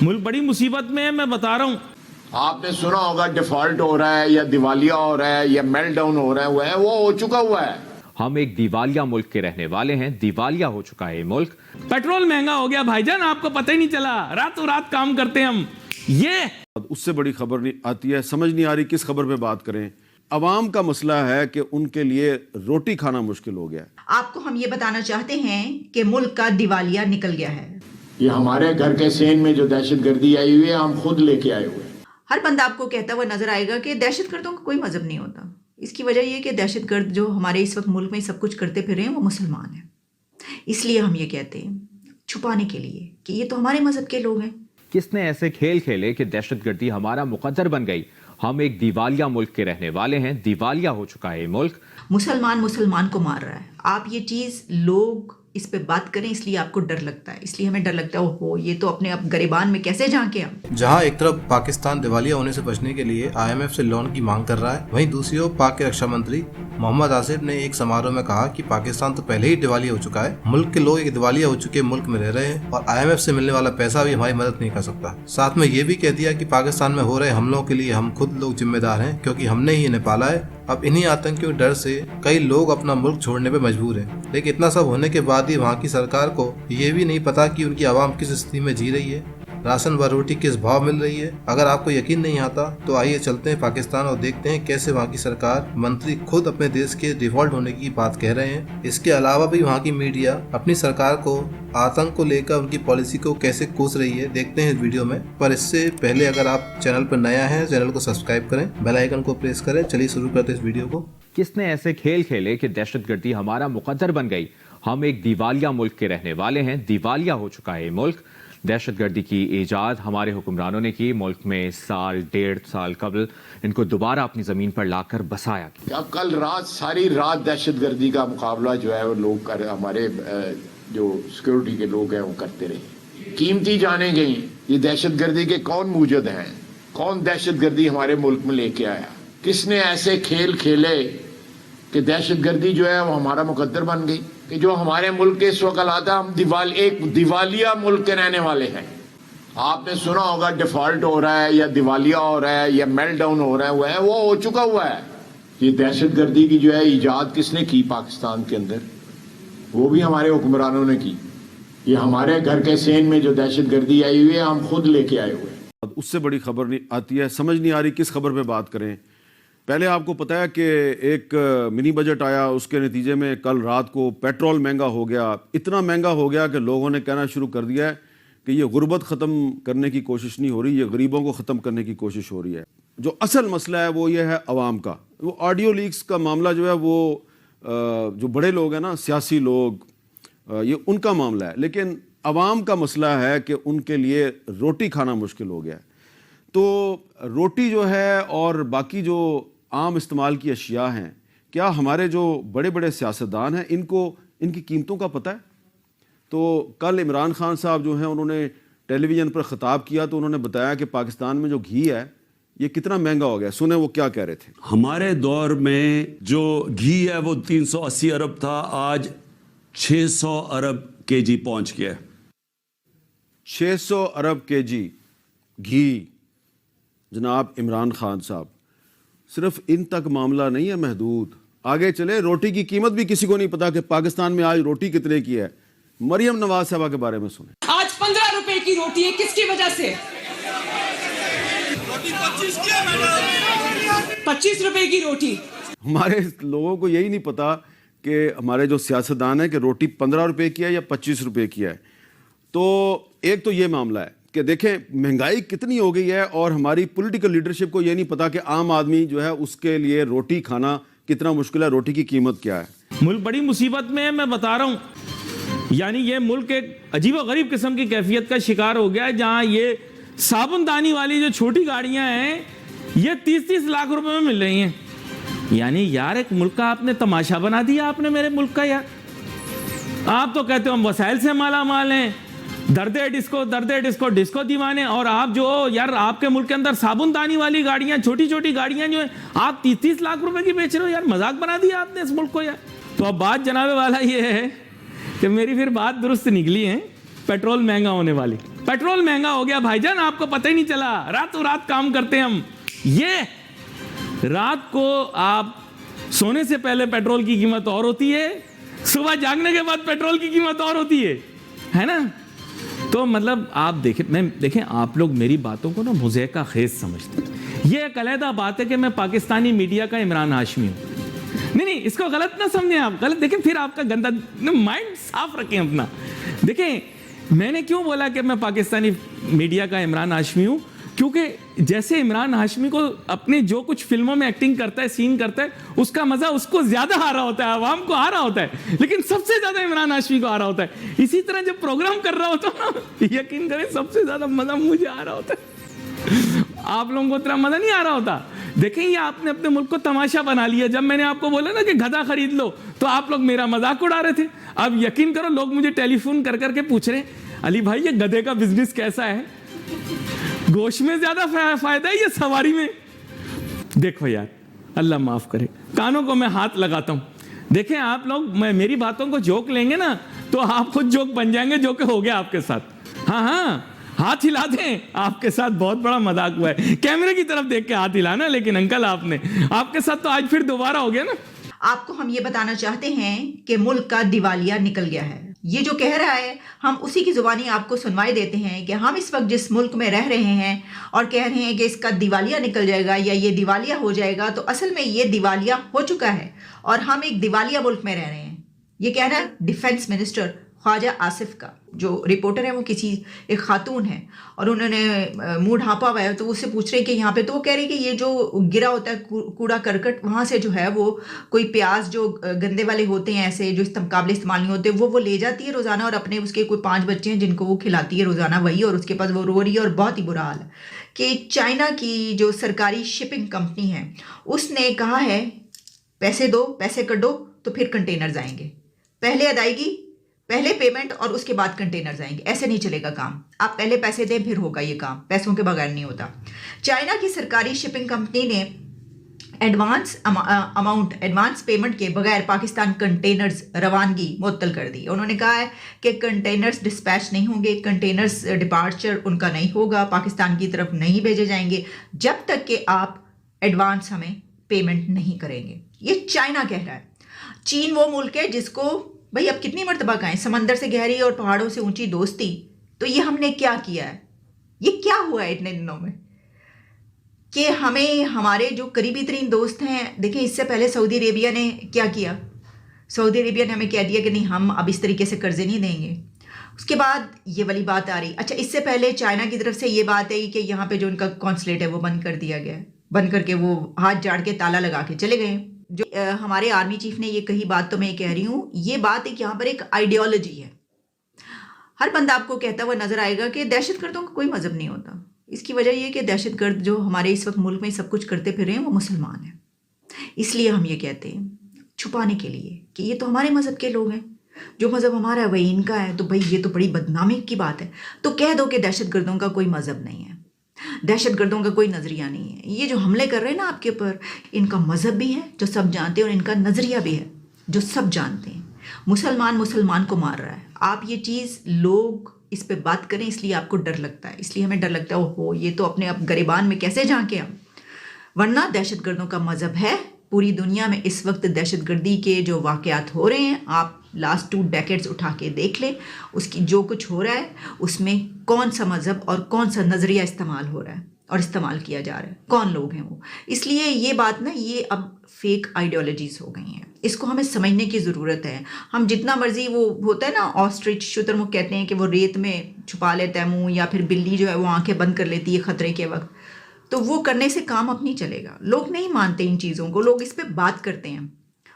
मुल्क बड़ी मुसीबत में है, मैं बता रहा हूँ। आपने सुना होगा डिफॉल्ट हो रहा है या दिवालिया हो रहा है या मेल्ट डाउन हो रहा है, वो हो चुका हुआ है। हम एक दिवालिया मुल्क के रहने वाले हैं, दिवालिया हो चुका है ये मुल्क। पेट्रोल महंगा हो गया भाईजान, आपको पता ही नहीं चला, रातों रात काम करते हैं हम। ये उससे बड़ी खबर नहीं आती है, समझ नहीं आ रही किस खबर पे बात करें। अवाम का मसला है कि उनके लिए रोटी खाना मुश्किल हो गया है। आपको हम ये बताना चाहते हैं कि मुल्क का दिवालिया निकल गया है। ये हमारे घर के सेन में जो दहशतगर्दी आई हुई है, हम खुद लेके आए हुए हैं। हर बंदा आपको कहता हुआ नजर आएगा कि दहशतगर्दों का कोई मजहब नहीं होता। इसकी वजह ये कि दहशतगर्द जो हमारे इस वक्त मुल्क में सब कुछ करते फिर रहे हैं वो मुसलमान हैं। इसलिए हम ये कहते हैं छुपाने के लिए कि ये तो हमारे मजहब के लोग हैं। किसने ऐसे खेल खेले कि दहशतगर्दी हमारा मुकद्दर बन गई। हम एक दिवालिया मुल्क के रहने वाले हैं, दिवालिया हो चुका है ये मुल्क। मुसलमान मुसलमान को मार रहा है। आप ये चीज़ लोग इस पे बात करें इसलिए आपको डर लगता है, इसलिए हमें डर लगता है ओहो ये तो अपने आप गरिबान में कैसे झांके हम। जहां एक तरफ पाकिस्तान दिवालिया होने से बचने के लिए IMF से लोन की मांग कर रहा है, वहीं दूसरी ओर पाक के रक्षा मंत्री मोहम्मद आसिफ ने एक समारोह में कहा कि पाकिस्तान तो पहले ही दिवालिया हो चुका है, मुल्क के लोग एक दिवालिया हो चुके मुल्क में रह रहे हैं और IMF से मिलने वाला पैसा भी हमारी मदद नहीं कर सकता। साथ में ये भी कह दिया कि पाकिस्तान में हो रहे हमलों के लिए हम खुद लोग जिम्मेदार हैं, क्योंकि हमने ही इन्हें पाला है। अब इन्हीं आतंकियों के डर से कई लोग अपना मुल्क छोड़ने पे मजबूर हैं। लेकिन इतना सब होने के बाद भी वहाँ की सरकार को ये भी नहीं पता कि उनकी आवाम किस स्थिति में जी रही है, राशन व रोटी किस भाव मिल रही है। अगर आपको यकीन नहीं आता तो आइए चलते हैं पाकिस्तान और देखते हैं कैसे वहाँ की सरकार मंत्री खुद अपने देश के डिफॉल्ट होने की बात कह रहे हैं। इसके अलावा भी वहाँ की मीडिया अपनी सरकार को आतंक को लेकर उनकी पॉलिसी को कैसे कोस रही है, देखते हैं इस वीडियो में। पर इससे पहले अगर आप चैनल पर नया हैं, चैनल को सब्सक्राइब करें, बेल आइकन को प्रेस करें। चलिए शुरू करते हैं इस वीडियो को। किसने ऐसे खेल खेले कि दहशतगर्दी हमारा मुकद्दर बन गई। हम एक दिवालिया मुल्क के रहने वाले हैं, दिवालिया हो चुका है ये मुल्क। दहशतगर्दी की ईजाद हमारे हुक्मरानों ने की। मुल्क में साल डेढ़ साल कबल इनको दोबारा अपनी ज़मीन पर लाकर बसाया। अब कल रात सारी रात दहशतगर्दी का मुकाबला जो है वो लोग कर, हमारे जो सिक्योरिटी के लोग हैं वो करते रहे। कीमती जाने गई। ये दहशतगर्दी के कौन मूजद हैं, कौन दहशतगर्दी हमारे मुल्क में लेके आया, किसने ऐसे खेल खेले कि दहशतगर्दी जो है वो हमारा मुकद्दर बन गई, कि जो हमारे मुल्क के इस वक्त हालात है, हम एक दिवालिया मुल्क के रहने वाले हैं। आपने सुना होगा डिफॉल्ट हो रहा है या दिवालिया हो रहा है या मेल्ट डाउन हो रहा है, वो हो चुका हुआ है। ये दहशतगर्दी की जो है ईजाद किसने की पाकिस्तान के अंदर, वो भी हमारे हुक्मरानों ने की। ये हमारे घर के सेन में जो दहशतगर्दी आई हुई है, हम खुद लेके आए हुए हैं। उससे बड़ी खबर नहीं आती है, समझ नहीं आ रही किस खबर पे बात करें। पहले आपको पता है कि एक मिनी बजट आया, उसके नतीजे में कल रात को पेट्रोल महंगा हो गया। इतना महंगा हो गया कि लोगों ने कहना शुरू कर दिया है कि ये गुर्बत ख़त्म करने की कोशिश नहीं हो रही, ये गरीबों को ख़त्म करने की कोशिश हो रही है। जो असल मसला है वो ये है अवाम का। वो ऑडियो लीक्स का मामला जो है वो जो बड़े लोग हैं ना, सियासी लोग, ये उनका मामला है। लेकिन अवाम का मसला है कि उनके लिए रोटी खाना मुश्किल हो गया है। तो रोटी जो है और बाकी जो आम इस्तेमाल की अशिया हैं, क्या हमारे जो बड़े बड़े सियासतदान हैं इनको इनकी कीमतों का पता है? तो कल इमरान खान साहब जो हैं उन्होंने टेलीविज़न पर ख़िताब किया तो उन्होंने बताया कि पाकिस्तान में जो घी है ये कितना महंगा हो गया। सुने वो क्या कह रहे थे। हमारे दौर में जो घी है वो 380 अरब था, आज 600 अरब केजी पहुंच गया। 600 अरब केजी घी। जनाब इमरान खान साहब, सिर्फ इन तक मामला नहीं है महदूद, आगे चले रोटी की कीमत भी किसी को नहीं पता कि पाकिस्तान में आज रोटी कितने की है। मरियम नवाज साहबा के बारे में सुने। आज 15 रुपए की रोटी है, किसकी वजह से? रोटी 25 रुपए की रोटी। हमारे लोगों को यही नहीं पता कि हमारे जो सियासतदान है कि रोटी 15 रुपए की है या 25 रुपए की है। तो एक तो ये मामला है कि देखें महंगाई कितनी हो गई है और हमारी पॉलिटिकल लीडरशिप को ये नहीं पता कि आम आदमी जो है उसके लिए रोटी खाना कितना मुश्किल है, रोटी की कीमत क्या है। मुल्क बड़ी मुसीबत में है, मैं बता रहा हूँ। यानी ये मुल्क एक अजीब व गरीब किस्म की कैफियत का शिकार हो गया है, जहाँ ये साबुनदानी वाली जो छोटी गाड़ियाँ हैं ये 30-30 लाख रुपए में मिल रही हैं। यानी यार एक मुल्क का आपने तमाशा बना दिया आपने मेरे मुल्क का। यार आप तो कहते हो हम वसाइल से माला माल हैं, दर्दे डिस्को डिस्को दीवाने, और आप जो यार आपके मुल्क के अंदर साबुनदानी वाली गाड़ियां, छोटी छोटी गाड़ियां जो है आप 30-30 लाख रुपए की बेच रहे हो। यार मजाक बना दिया आपने इस मुल्क को। यार तो अब बात जनाबे वाला ये है कि मेरी फिर बात दुरुस्त निकली है पेट्रोल महंगा होने वाली। पेट्रोल महंगा हो गया भाईजान, आपको पता ही नहीं चला, रातों रात काम करते हैं हम। ये रात को आप सोने से पहले पेट्रोल की कीमत और होती है, सुबह जागने के बाद पेट्रोल की कीमत और होती है ना। तो मतलब आप देखें आप लोग मेरी बातों को ना मुज़ेका खेज समझते हैं। ये एक अलहदा बात है कि मैं पाकिस्तानी मीडिया का इमरान हाशमी हूँ। नहीं, इसको गलत ना समझें आप, गलत देखें, फिर आपका गंदा माइंड साफ रखें अपना। देखें मैंने क्यों बोला कि मैं पाकिस्तानी मीडिया का इमरान हाशमी हूँ, क्योंकि जैसे इमरान हाशमी को अपने जो कुछ फिल्मों में एक्टिंग करता है, सीन करता है, उसका मजा उसको ज्यादा आ रहा होता है, आवाम को आ रहा होता है, लेकिन सबसे ज्यादा इमरान हाशमी को आ रहा होता है। इसी तरह जब प्रोग्राम कर रहा होता है ना, यकीन करें सबसे ज्यादा मजा मुझे आ रहा होता है, आप लोगों को इतना मजा नहीं आ रहा होता। देखें ये आपने अपने मुल्क को तमाशा बना लिया। जब मैंने आपको बोला ना कि गधा खरीद लो, तो आप लोग मेरा मजाक उड़ा रहे थे। अब यकीन करो लोग मुझे टेलीफोन कर करके पूछ रहे हैं, अली भाई ये गधे का बिजनेस कैसा है, गोश्त में ज्यादा फायदा है या सवारी में। देखो यार, अल्लाह माफ करे, कानों को मैं हाथ लगाता हूं। देखें आप लोग मेरी बातों को जोक लेंगे ना, तो आप खुद जोक बन जाएंगे, जो कि हो गया आपके साथ। हाँ, हाथ हिला दें, आपके साथ बहुत बड़ा मजाक हुआ है। कैमरे की तरफ देख के हाथ हिलाना, लेकिन अंकल आपके साथ तो आज फिर दोबारा हो गया ना। आपको हम ये बताना चाहते हैं कि मुल्क का दिवालिया निकल गया है। ये जो कह रहा है, हम उसी की जुबानी आपको सुनवाई देते हैं कि हम इस वक्त जिस मुल्क में रह रहे हैं और कह रहे हैं कि इसका दिवालिया निकल जाएगा या ये दिवालिया हो जाएगा, तो असल में ये दिवालिया हो चुका है और हम एक दिवालिया मुल्क में रह रहे हैं। ये कहना है डिफेंस मिनिस्टर ख्वाजा आसिफ का। जो रिपोर्टर है वो एक खातून है और उन्होंने मुंह ढांपा हुआ है, तो उससे पूछ रहे कि यहाँ पे, तो वो कह रहे कि ये जो गिरा होता है कूड़ा करकट, वहाँ से जो है वो कोई प्याज जो गंदे वाले होते हैं ऐसे जो काबिल इस्तेमाल नहीं होते, वो ले जाती है रोज़ाना और अपने उसके कोई 5 बच्चे हैं जिनको वो खिलाती है रोज़ाना वही, और उसके पास वो रो रही है। और बहुत ही बुरा हाल है कि चाइना की जो सरकारी शिपिंग कंपनी है उसने कहा है पैसे दो, पैसे कर दो तो फिर कंटेनर्स आएंगे, पहले अदायगी, पहले पेमेंट और उसके बाद कंटेनर्स आएंगे। ऐसे नहीं चलेगा काम, आप पहले पैसे दें फिर होगा ये काम, पैसों के बगैर नहीं होता। चाइना की सरकारी शिपिंग कंपनी ने एडवांस पेमेंट के बगैर पाकिस्तान कंटेनर्स रवानगी मुअत्तल कर दी। उन्होंने कहा है कि कंटेनर्स डिस्पैच नहीं होंगे, कंटेनर्स डिपार्चर उनका नहीं होगा, पाकिस्तान की तरफ नहीं भेजे जाएंगे जब तक कि आप एडवांस हमें पेमेंट नहीं करेंगे। ये चाइना कह रहा है। चीन वो मुल्क है जिसको भाई अब कितनी मरतबा कहें, समंदर से गहरी और पहाड़ों से ऊंची दोस्ती। तो ये हमने क्या किया है, ये क्या हुआ है इतने दिनों में कि हमें हमारे जो करीबी तरीन दोस्त हैं, देखें इससे पहले सऊदी अरेबिया ने क्या किया, सऊदी अरेबिया ने हमें कह दिया कि नहीं हम अब इस तरीके से कर्जे नहीं देंगे। उसके बाद ये वाली बात आ रही। अच्छा, इससे पहले चाइना की तरफ से ये बात आई कि यहाँ पे जो उनका कॉन्सुलेट है वो बंद कर दिया गया है, बंद करके वो हाथ जाड़ के ताला लगा के चले गए। जो हमारे आर्मी चीफ ने ये कही बात, तो मैं ये कह रही हूँ, ये बात एक यहाँ पर एक आइडियोलॉजी है। हर बंदा आपको कहता हुआ नजर आएगा कि दहशतगर्दों का कोई मजहब नहीं होता। इसकी वजह ये कि दहशतगर्द जो हमारे इस वक्त मुल्क में सब कुछ करते फिर रहे हैं वो मुसलमान हैं। इसलिए हम ये कहते हैं छुपाने के लिए कि ये तो हमारे मजहब के लोग हैं, जो मजहब हमारा है वही इनका है, तो भाई ये तो बड़ी बदनामी की बात है। तो कह दो कि दहशतगर्दों का कोई मजहब नहीं है, दहशतगर्दों का कोई नज़रिया नहीं है। ये जो हमले कर रहे हैं ना आपके ऊपर, इनका मजहब भी है जो सब जानते हैं और इनका नज़रिया भी है जो सब जानते हैं। मुसलमान को मार रहा है। आप ये चीज़ लोग इस पे बात करें इसलिए आपको डर लगता है, इसलिए हमें डर लगता है ओहो ये तो अपने अब गरिबान में कैसे झांके हम, वरना दहशतगर्दों का मजहब है। पूरी दुनिया में इस वक्त दहशतगर्दी के जो वाक़यात हो रहे हैं, आप लास्ट 2 डेकेड्स उठा के देख लें, उसकी जो कुछ हो रहा है उसमें कौन सा मजहब और कौन सा नज़रिया इस्तेमाल हो रहा है और इस्तेमाल किया जा रहा है, कौन लोग हैं वो। इसलिए ये बात ना, ये अब फेक आइडियोलॉजीज़ हो गई हैं, इसको हमें समझने की ज़रूरत है। हम जितना मर्जी, वो होता है ना ऑस्ट्रिच, शुतुरमुर्ग कहते हैं कि वो रेत में छुपा लेता है मुँह, या फिर बिल्ली जो है वो आँखें बंद कर लेती है ख़तरे के वक्त, तो वो करने से काम अब नहीं चलेगा। लोग नहीं मानते इन चीज़ों को, लोग इस पर बात करते हैं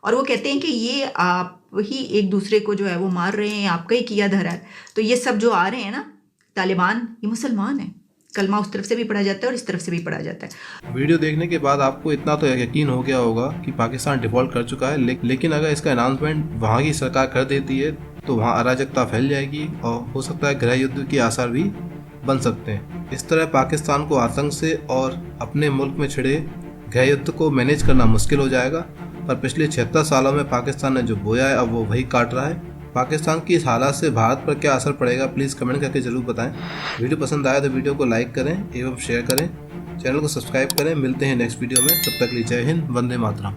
और वो कहते हैं कि ये आप ही एक दूसरे को जो है वो मार रहे हैं, आपका ही किया धरा है। तो ये सब जो आ रहे हैं ना तालिबान, ये मुसलमान हैं। कलमा उस तरफ से भी पढ़ा जाता है और इस तरफ से भी पढ़ा जाता है। वीडियो देखने के बाद आपको इतना तो यकीन हो गया होगा कि पाकिस्तान डिफॉल्ट कर चुका है, लेकिन अगर इसका अनाउंसमेंट वहाँ की सरकार कर देती है तो वहाँ अराजकता फैल जाएगी और हो सकता है गृह युद्ध के आसार भी बन सकते हैं। इस तरह पाकिस्तान को आतंक से और अपने मुल्क में छिड़े गृह युद्ध को मैनेज करना मुश्किल हो जाएगा। पर पिछले 76 सालों में पाकिस्तान ने जो बोया है अब वो वही काट रहा है। पाकिस्तान की इस हालात से भारत पर क्या असर पड़ेगा, प्लीज़ कमेंट करके जरूर बताएं। वीडियो पसंद आया तो वीडियो को लाइक करें एवं शेयर करें, चैनल को सब्सक्राइब करें। मिलते हैं नेक्स्ट वीडियो में, तब तक के लिए जय हिंद, वंदे मातरम।